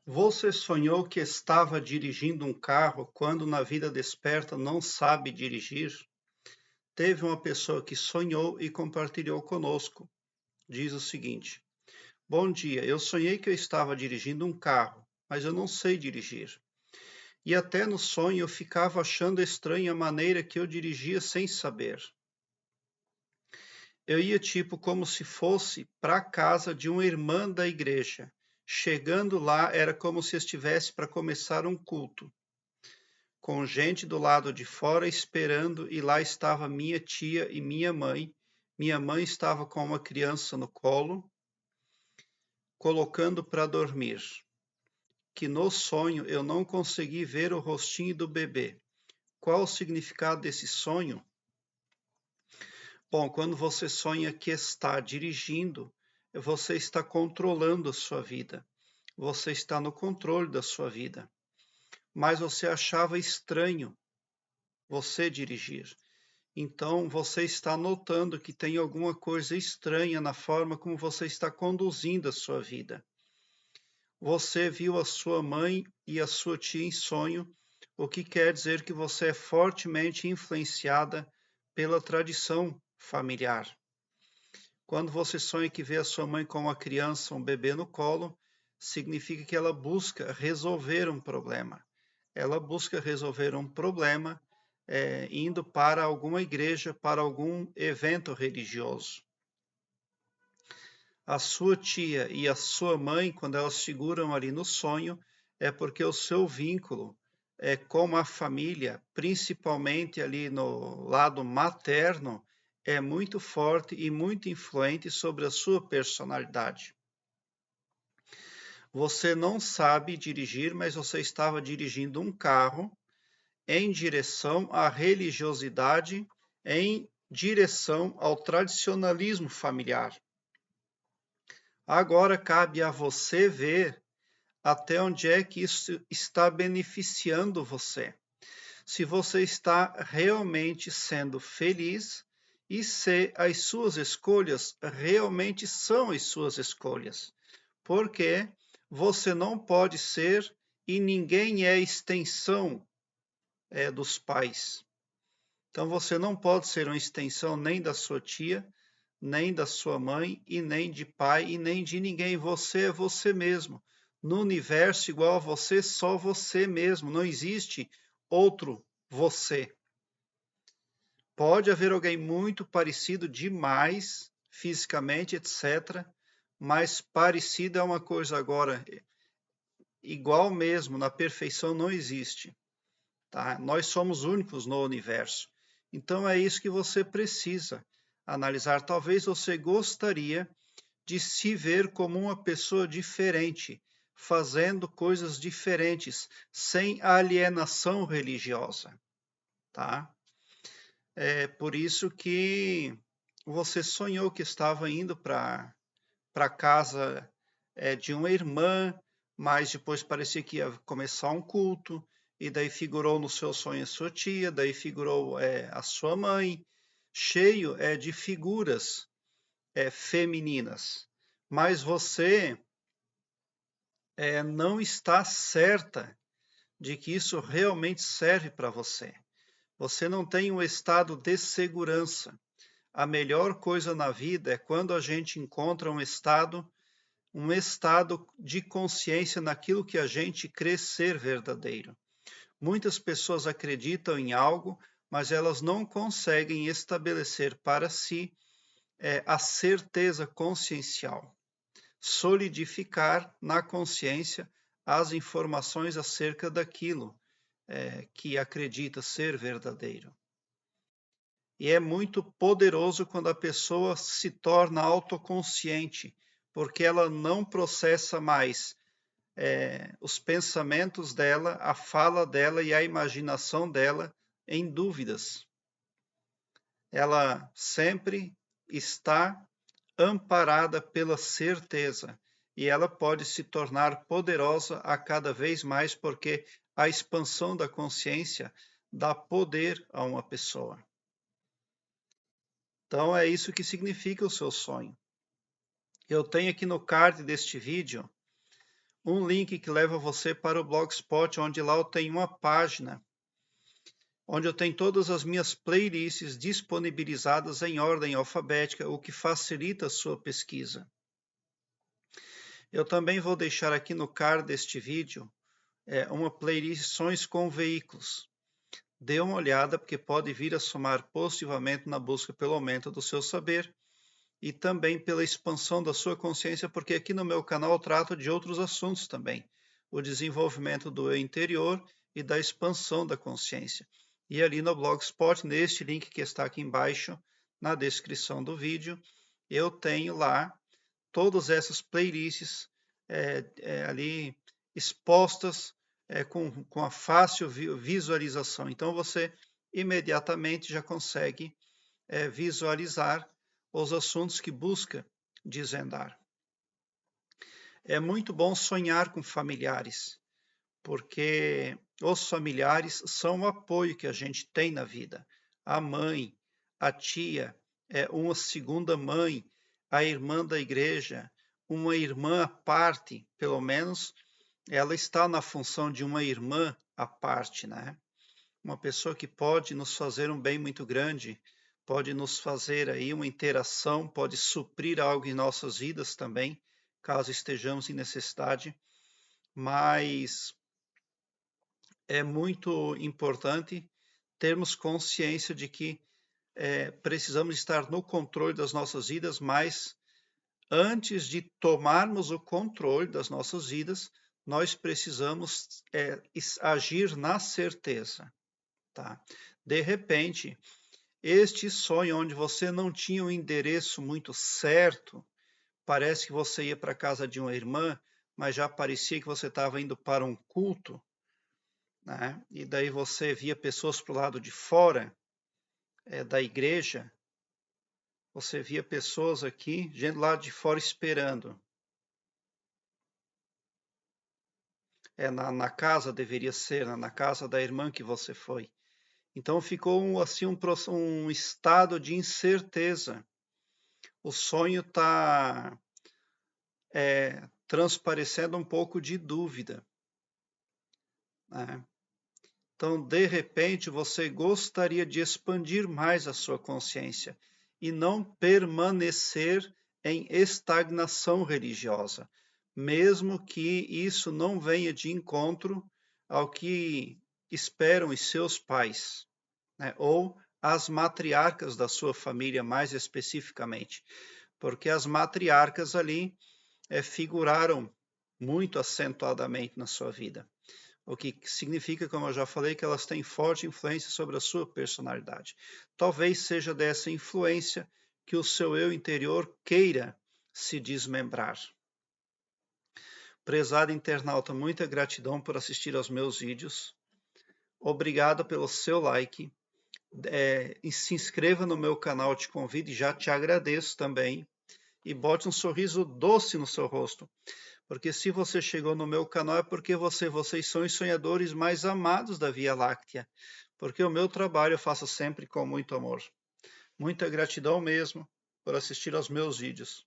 Você sonhou que estava dirigindo um carro quando na vida desperta não sabe dirigir? Teve uma pessoa que sonhou e compartilhou conosco. Diz o seguinte: Bom dia, eu sonhei que eu estava dirigindo um carro, mas eu não sei dirigir. E até no sonho eu ficava achando estranha a maneira que eu dirigia sem saber. Eu ia tipo como se fosse para a casa de uma irmã da igreja. Chegando lá era como se estivesse para começar um culto, com gente do lado de fora esperando, e lá estava minha tia e minha mãe. Minha mãe estava com uma criança no colo, colocando para dormir. Que no sonho eu não consegui ver o rostinho do bebê. Qual o significado desse sonho? Bom, quando você sonha que está dirigindo, você está controlando a sua vida. Você está no controle da sua vida. Mas você achava estranho você dirigir. Então, você está notando que tem alguma coisa estranha na forma como você está conduzindo a sua vida. Você viu a sua mãe e a sua tia em sonho, o que quer dizer que você é fortemente influenciada pela tradição familiar. Quando você sonha que vê a sua mãe com uma criança, um bebê no colo, significa que ela busca resolver um problema. Ela busca resolver um problema indo para alguma igreja, para algum evento religioso. A sua tia e a sua mãe, quando elas figuram ali no sonho, é porque o seu vínculo com a família, principalmente ali no lado materno, é muito forte e muito influente sobre a sua personalidade. Você não sabe dirigir, mas você estava dirigindo um carro em direção à religiosidade, em direção ao tradicionalismo familiar. Agora cabe a você ver até onde é que isso está beneficiando você. Se você está realmente sendo feliz e se as suas escolhas realmente são as suas escolhas. Porque você não pode ser e ninguém é extensão dos pais. Então você não pode ser uma extensão nem da sua tia, nem da sua mãe, e nem de pai, e nem de ninguém. Você é você mesmo. No universo igual a você, só você mesmo. Não existe outro você. Pode haver alguém muito parecido demais, fisicamente, etc., mas parecido é uma coisa agora, igual mesmo, na perfeição não existe. Tá? Nós somos únicos no universo. Então é isso que você precisa analisar. Talvez você gostaria de se ver como uma pessoa diferente, fazendo coisas diferentes, sem alienação religiosa, tá? É por isso que você sonhou que estava indo para casa de uma irmã, mas depois parecia que ia começar um culto, e daí figurou no seu sonho a sua tia, daí figurou a sua mãe, cheio de figuras femininas. Mas você não está certa de que isso realmente serve para você. Você não tem um estado de segurança. A melhor coisa na vida é quando a gente encontra um estado de consciência naquilo que a gente crê ser verdadeiro. Muitas pessoas acreditam em algo, mas elas não conseguem estabelecer para si a certeza consciencial, solidificar na consciência as informações acerca daquilo que acredita ser verdadeiro. E é muito poderoso quando a pessoa se torna autoconsciente, porque ela não processa mais os pensamentos dela, a fala dela e a imaginação dela em dúvidas. Ela sempre está amparada pela certeza e ela pode se tornar poderosa a cada vez mais, porque a expansão da consciência dá poder a uma pessoa. Então é isso que significa o seu sonho. Eu tenho aqui no card deste vídeo um link que leva você para o Blogspot, onde lá eu tenho uma página onde eu tenho todas as minhas playlists disponibilizadas em ordem alfabética, o que facilita a sua pesquisa. Eu também vou deixar aqui no card deste vídeo uma playlist Sonhos com Veículos. Dê uma olhada, porque pode vir a somar positivamente na busca pelo aumento do seu saber e também pela expansão da sua consciência, porque aqui no meu canal eu trato de outros assuntos também. O desenvolvimento do eu interior e da expansão da consciência. E ali no Blogspot, neste link que está aqui embaixo, na descrição do vídeo, eu tenho lá todas essas playlists ali expostas com a fácil visualização. Então você imediatamente já consegue visualizar os assuntos que busca desvendar. É muito bom sonhar com familiares, porque os familiares são o apoio que a gente tem na vida. A mãe, a tia, uma segunda mãe, a irmã da igreja, uma irmã à parte, pelo menos ela está na função de uma irmã à parte, né? Uma pessoa que pode nos fazer um bem muito grande, pode nos fazer aí uma interação, pode suprir algo em nossas vidas também, caso estejamos em necessidade, mas é muito importante termos consciência de que precisamos estar no controle das nossas vidas, mas antes de tomarmos o controle das nossas vidas, nós precisamos agir na certeza. Tá? De repente, este sonho onde você não tinha um endereço muito certo, parece que você ia para a casa de uma irmã, mas já parecia que você estava indo para um culto, né? E daí você via pessoas para o lado de fora da igreja, você via pessoas aqui, gente lá de fora esperando. Na casa deveria ser, na casa da irmã que você foi. Então ficou assim um estado de incerteza. O sonho está transparecendo um pouco de dúvida, né? Então, de repente, você gostaria de expandir mais a sua consciência e não permanecer em estagnação religiosa, mesmo que isso não venha de encontro ao que esperam os seus pais, né? Ou as matriarcas da sua família, mais especificamente, porque as matriarcas ali figuraram muito acentuadamente na sua vida. O que significa, como eu já falei, que elas têm forte influência sobre a sua personalidade. Talvez seja dessa influência que o seu eu interior queira se desmembrar. Prezado internauta, muita gratidão por assistir aos meus vídeos. Obrigado pelo seu like. Se inscreva no meu canal, te convido e já te agradeço também. E bote um sorriso doce no seu rosto. Porque se você chegou no meu canal é porque vocês são os sonhadores mais amados da Via Láctea. Porque o meu trabalho eu faço sempre com muito amor. Muita gratidão mesmo por assistir aos meus vídeos.